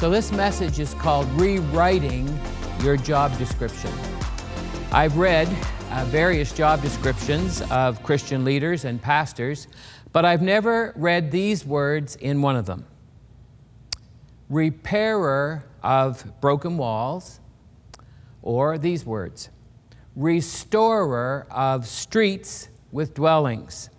So this message is called Rewriting Your Job Description. I've read various job descriptions of Christian leaders and pastors, but I've never read these words in one of them. Repairer of broken walls, or these words, restorer of streets with dwellings.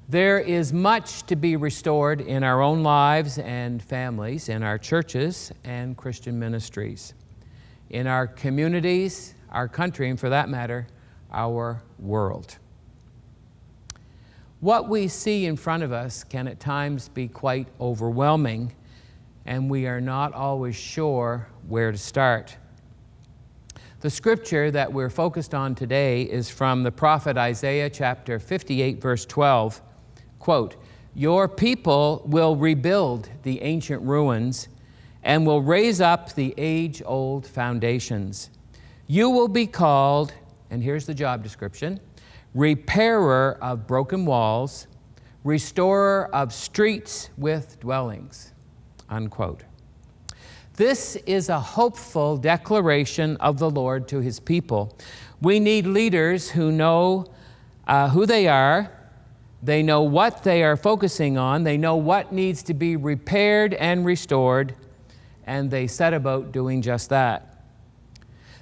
There is much to be restored in our own lives and families, in our churches and Christian ministries, in our communities, our country, and for that matter, our world. What we see in front of us can at times be quite overwhelming, and we are not always sure where to start. The scripture that we're focused on today is from the prophet Isaiah chapter 58, verse 12. Quote, "Your people will rebuild the ancient ruins and will raise up the age-old foundations. You will be called," and here's the job description, "repairer of broken walls, restorer of streets with dwellings," unquote. This is a hopeful declaration of the Lord to His people. We need leaders who know who they are. They know what they are focusing on. They know what needs to be repaired and restored, and they set about doing just that.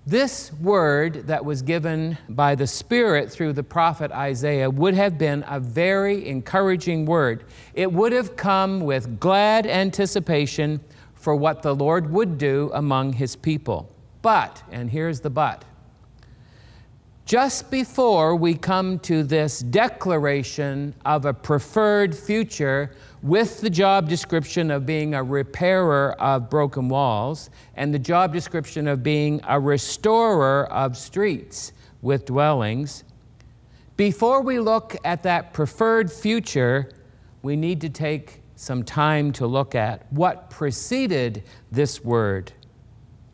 This word that was given by the Spirit through the prophet Isaiah would have been a very encouraging word. It would have come with glad anticipation for what the Lord would do among His people. But, and here's the but, just before we come to this declaration of a preferred future with the job description of being a repairer of broken walls and the job description of being a restorer of streets with dwellings, before we look at that preferred future, we need to take some time to look at what preceded this word.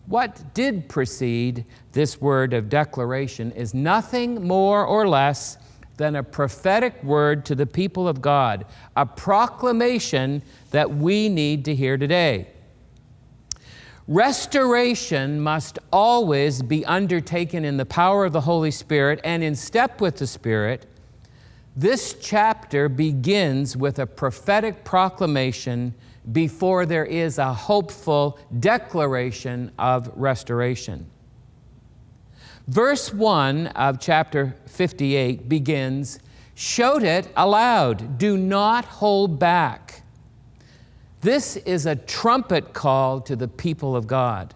What did precede this word of declaration is nothing more or less than a prophetic word to the people of God, a proclamation that we need to hear today. Restoration must always be undertaken in the power of the Holy Spirit and in step with the Spirit. This chapter begins with a prophetic proclamation before there is a hopeful declaration of restoration. Verse 1 of chapter 58 begins, "Shout it aloud, do not hold back." This is a trumpet call to the people of God.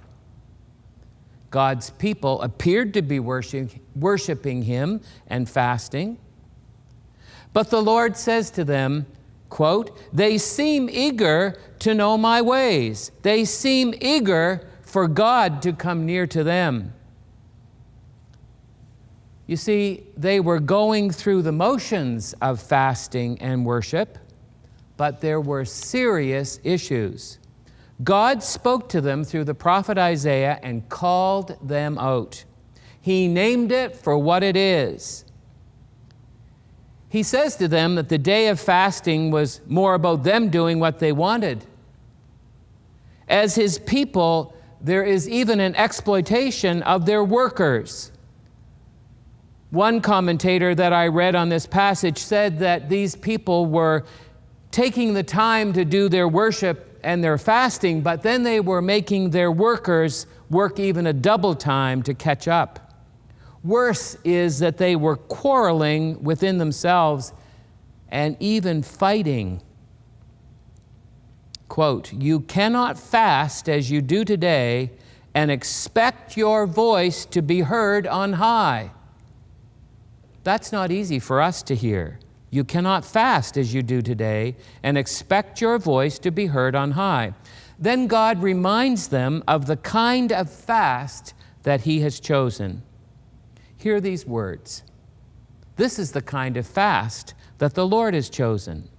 God's people appeared to be worshiping Him and fasting, but the Lord says to them, quote, "They seem eager to know my ways. They seem eager for God to come near to them." You see, they were going through the motions of fasting and worship, but there were serious issues. God spoke to them through the prophet Isaiah and called them out. He named it for what it is. He says to them that the day of fasting was more about them doing what they wanted. As His people, there is even an exploitation of their workers. One commentator that I read on this passage said that these people were taking the time to do their worship and their fasting, but then they were making their workers work even a double time to catch up. Worse is that they were quarreling within themselves and even fighting. Quote, "You cannot fast as you do today and expect your voice to be heard on high." That's not easy for us to hear. You cannot fast as you do today and expect your voice to be heard on high. Then God reminds them of the kind of fast that He has chosen. Hear these words. This is the kind of fast that the Lord has chosen: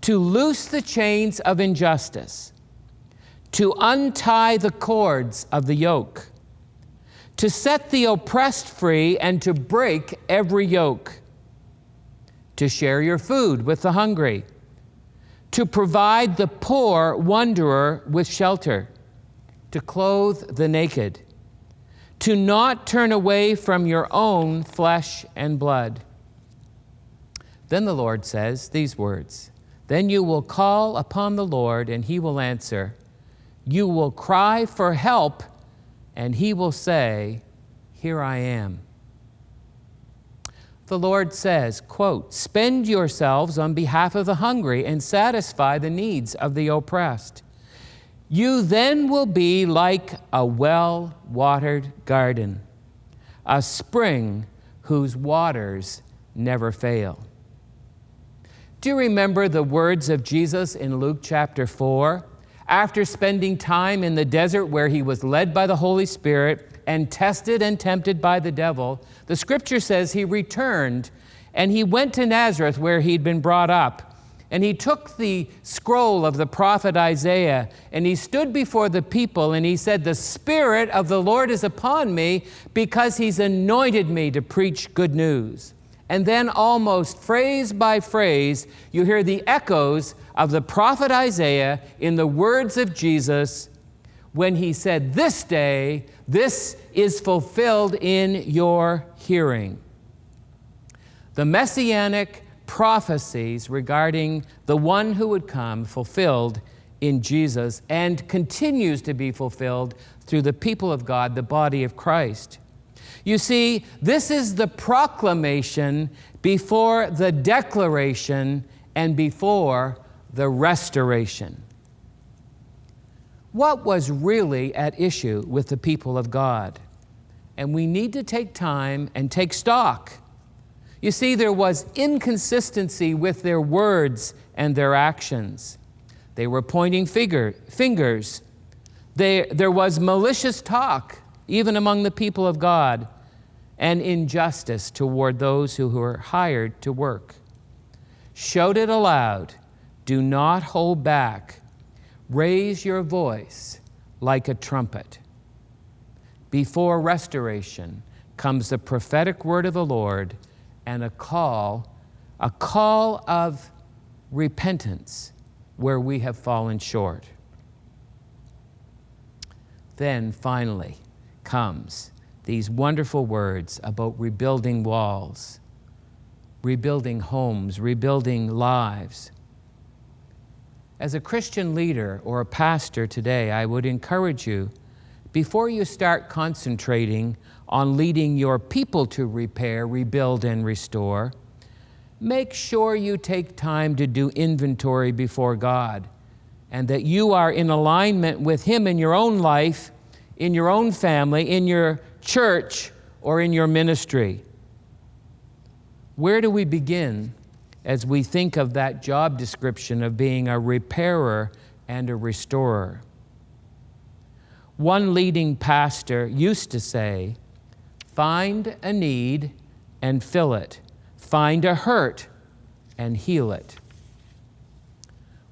to loose the chains of injustice, to untie the cords of the yoke, to set the oppressed free and to break every yoke, to share your food with the hungry, to provide the poor wanderer with shelter, to clothe the naked, to not turn away from your own flesh and blood. Then the Lord says these words, then you will call upon the Lord, and he will answer. You will cry for help, and he will say, here I am. The Lord says, quote, spend yourselves on behalf of the hungry and satisfy the needs of the oppressed. You then will be like a well-watered garden, a spring whose waters never fail. Do you remember the words of Jesus in Luke chapter 4? After spending time in the desert where he was led by the Holy Spirit and tested and tempted by the devil, the scripture says he returned and he went to Nazareth where he'd been brought up. And he took the scroll of the prophet Isaiah and he stood before the people and he said, the Spirit of the Lord is upon me because he's anointed me to preach good news. And then almost phrase by phrase, you hear the echoes of the prophet Isaiah in the words of Jesus when he said, this day, this is fulfilled in your hearing. The messianic prophecies regarding the one who would come fulfilled in Jesus and continues to be fulfilled through the people of God, the body of Christ. You see, this is the proclamation before the declaration and before the restoration. What was really at issue with the people of God? And we need to take time and take stock. You see, there was inconsistency with their words and their actions. They were pointing fingers. There was malicious talk, even among the people of God, and injustice toward those who were hired to work. Shout it aloud. Do not hold back. Raise your voice like a trumpet. Before restoration comes the prophetic word of the Lord and a call of repentance where we have fallen short. Then finally comes these wonderful words about rebuilding walls, rebuilding homes, rebuilding lives. As a Christian leader or a pastor today, I would encourage you, before you start concentrating on leading your people to repair, rebuild, and restore, make sure you take time to do inventory before God and that you are in alignment with Him in your own life, in your own family, in your church, or in your ministry. Where do we begin as we think of that job description of being a repairer and a restorer? One leading pastor used to say, find a need and fill it. Find a hurt and heal it.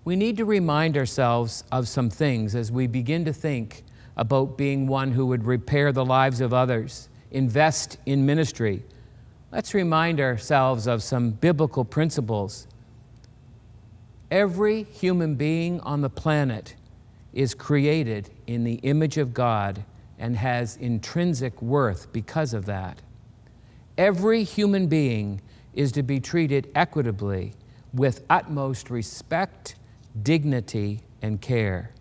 We need to remind ourselves of some things as we begin to think about being one who would repair the lives of others, invest in ministry. Let's remind ourselves of some biblical principles. Every human being on the planet is created in the image of God and has intrinsic worth because of that. Every human being is to be treated equitably with utmost respect, dignity, and care.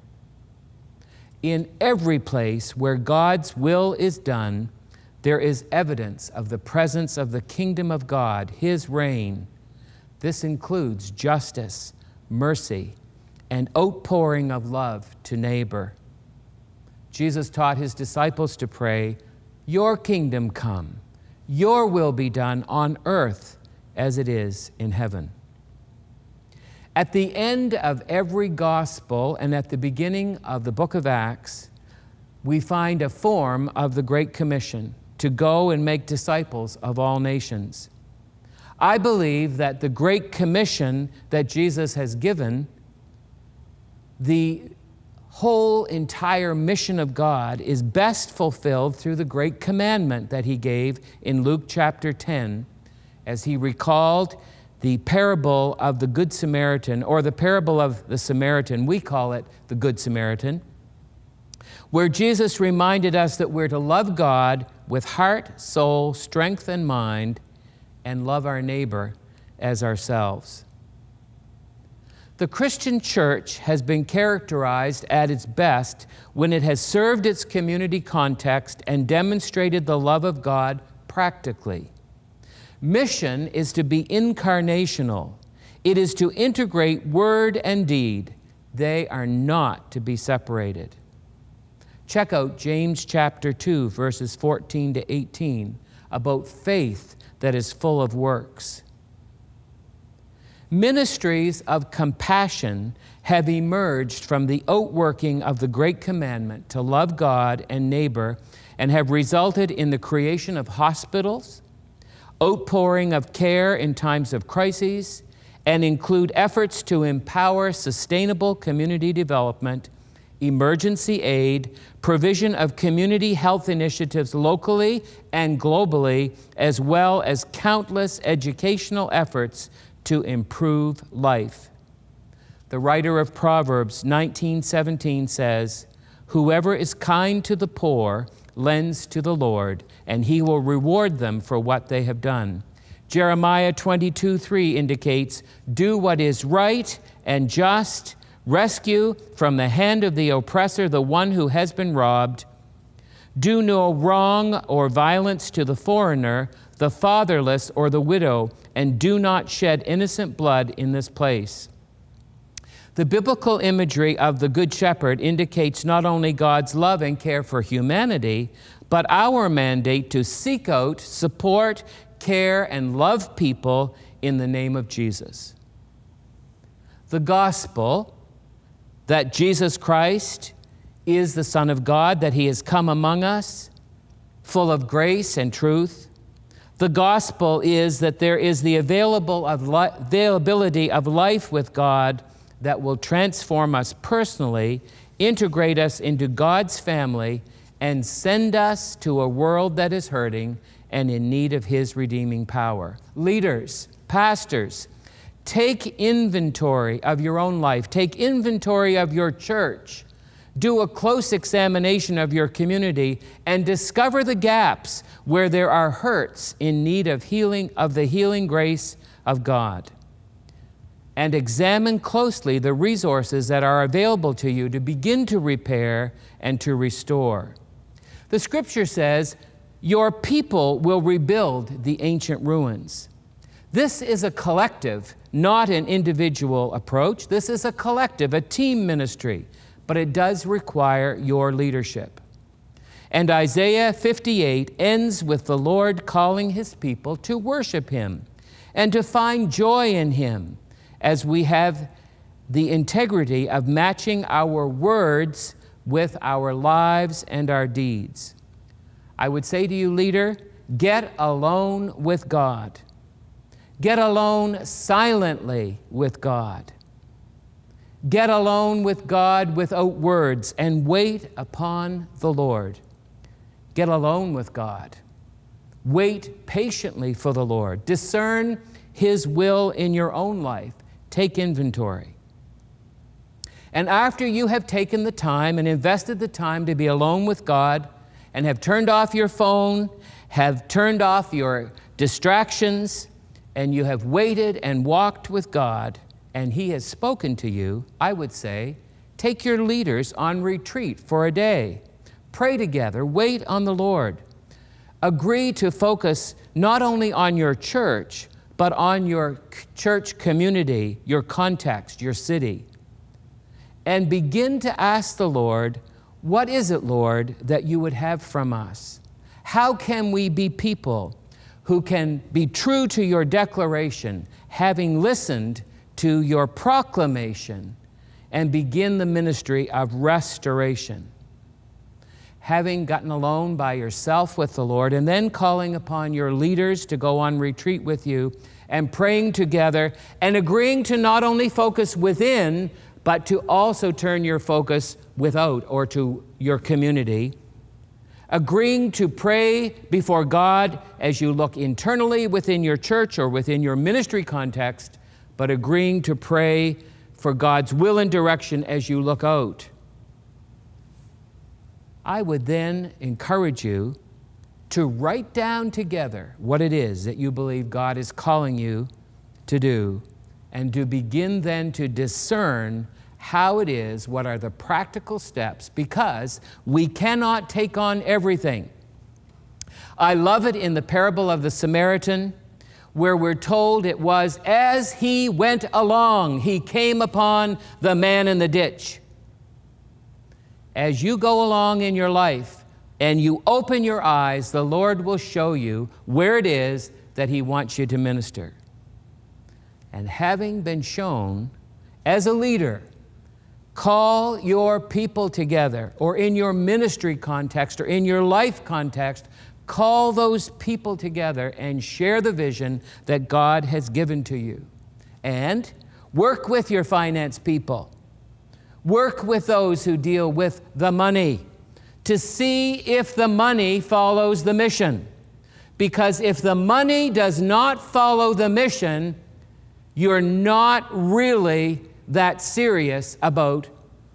In every place where God's will is done, there is evidence of the presence of the kingdom of God, His reign. This includes justice, mercy, and outpouring of love to neighbor. Jesus taught His disciples to pray, your kingdom come, your will be done on earth as it is in heaven. At the end of every gospel and at the beginning of the book of Acts, we find a form of the Great Commission to go and make disciples of all nations. I believe that the Great Commission that Jesus has given, the whole entire mission of God, is best fulfilled through the great commandment that He gave in Luke chapter 10, as He recalled the parable of the Good Samaritan, or the parable of the Samaritan. We call it the Good Samaritan, where Jesus reminded us that we're to love God with heart, soul, strength, and mind, and love our neighbor as ourselves. The Christian church has been characterized at its best when it has served its community context and demonstrated the love of God practically. Mission is to be incarnational. It is to integrate word and deed. They are not to be separated. Check out James chapter 2, verses 14 to 18, about faith that is full of works. Ministries of compassion have emerged from the outworking of the great commandment to love God and neighbor, and have resulted in the creation of hospitals, outpouring of care in times of crises, and include efforts to empower sustainable community development, emergency aid, provision of community health initiatives locally and globally, as well as countless educational efforts to improve life. The writer of Proverbs 19:17 says, "Whoever is kind to the poor lends to the Lord, and he will reward them for what they have done." Jeremiah 22:3 indicates, "Do what is right and just, rescue from the hand of the oppressor the one who has been robbed. Do no wrong or violence to the foreigner, the fatherless, or the widow, and do not shed innocent blood in this place." The biblical imagery of the Good Shepherd indicates not only God's love and care for humanity, but our mandate to seek out, support, care, and love people in the name of Jesus. The gospel that Jesus Christ is the Son of God, that he has come among us, full of grace and truth. The gospel is that there is the availability of life with God that will transform us personally, integrate us into God's family, and send us to a world that is hurting and in need of his redeeming power. Leaders, pastors, take inventory of your own life. Take inventory of your church. Do a close examination of your community and discover the gaps where there are hurts in need of healing, of the healing grace of God. And examine closely the resources that are available to you to begin to repair and to restore. The scripture says, "Your people will rebuild the ancient ruins." This is a collective, not an individual approach. This is a collective, a team ministry, but it does require your leadership. And Isaiah 58 ends with the Lord calling his people to worship him and to find joy in him, as we have the integrity of matching our words with our lives and our deeds. I would say to you, leader, get alone with God. Get alone silently with God. Get alone with God without words and wait upon the Lord. Get alone with God. Wait patiently for the Lord. Discern his will in your own life. Take inventory. And after you have taken the time and invested the time to be alone with God and have turned off your phone, have turned off your distractions, and you have waited and walked with God, and he has spoken to you, I would say, take your leaders on retreat for a day. Pray together, wait on the Lord. Agree to focus not only on your church, but on your church community, your context, your city. And begin to ask the Lord, what is it, Lord, that you would have from us? How can we be people who can be true to your declaration, having listened to your proclamation, and begin the ministry of restoration? Having gotten alone by yourself with the Lord, and then calling upon your leaders to go on retreat with you, and praying together, and agreeing to not only focus within, but to also turn your focus without, or to your community. agreeing to pray before God as you look internally within your church or within your ministry context, but agreeing to pray for God's will and direction as you look out. I would then encourage you to write down together what it is that you believe God is calling you to do, and to begin then to discern how it is, what are the practical steps, because we cannot take on everything. I love it in the parable of the Samaritan, where we're told it was as he went along, he came upon the man in the ditch. As you go along in your life and you open your eyes, the Lord will show you where it is that he wants you to minister. And having been shown as a leader, call your people together, or in your ministry context or in your life context, call those people together and share the vision that God has given to you. And work with your finance people. Work with those who deal with the money to see if the money follows the mission. Because if the money does not follow the mission, you're not really that serious about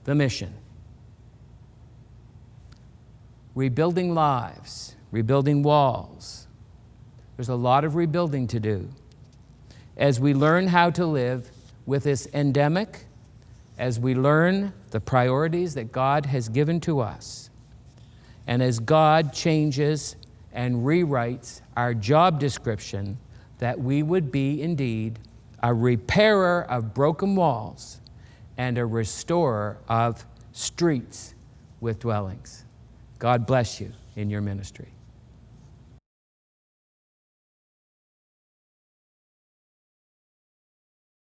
the mission. Rebuilding lives, rebuilding walls. There's a lot of rebuilding to do. As we learn how to live with this endemic, as we learn the priorities that God has given to us, and as God changes and rewrites our job description, that we would be indeed a repairer of broken walls and a restorer of streets with dwellings. God bless you in your ministry.